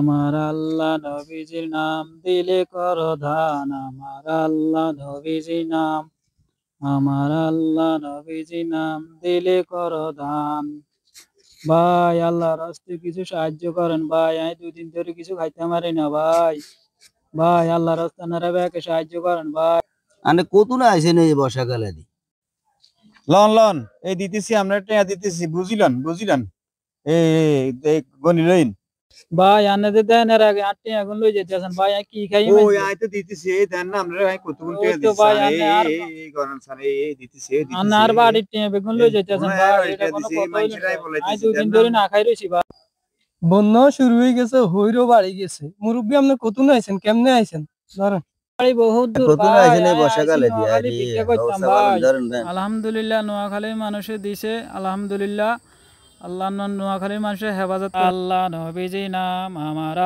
আমার আল্লাহ নবীজির নাম দিলে করো ধান, আমার আল্লাহ নবীজির নাম, আমার আল্লাহ নবীজির নাম দিলে করো ধান। ভাই আল্লাহর রাস্তায় কিছু সাহায্য করেন ভাই, আমি 2 দিন ধরে কিছু খাইতে পারি না ভাই। ভাই আল্লাহর রাস্তায় আপনারা ভাইকে সাহায্য করেন ভাই। আনে কতটা আইছেন এই বর্ষাকালে দি লন লন এই দিতেছি, আমরা টেয়া দিতেছি, বুঝিলেন এই গনি লইন। ভাই আনাদের দেন এর আগে 8 টাকা এখন লই যেতেছেন ভাই, আমি কি খাই ওই মাইছে আই তো দিতেছি, এই দেন না আমরা ভাই কতগুলো ওই টেয়া তো দিছি ভাই স্যার, আনে আর এই গরম স্যার, এই দিতেছি আর বাড়ির টাকা বেগুন লই যেতেছেন ভাই, এটা কোনো দিতেছি, কথা হইলো মানুষেরাই না। আমি বলাইতেছি 2 দিন ধরে না খাই রইছি ভাই। বন্যা শুরু হয়ে গেছে, হইরও বাড়ি গেছে। মুরব্বী আপনি কতক্ষণ আইছেন, কেমনে আইছেন ধরেন? বাড়ি বহুত দূর কতটা ভাই, আইছেন এই আমি আইছি বর্ষাকালে দি নোয়াখালী আরে ভিক্ষা করতাম অবস্থা ভালো ভাই। ধরেন দেন। আলহামদুলিল্লাহ নোয়াখালীর মানুষে দিছে, আলহামদুলিল্লাহ। আল্লাহ নোয়াখালীর মানুষের হেফাজত। আল্লাহ নবীজি নাম আমার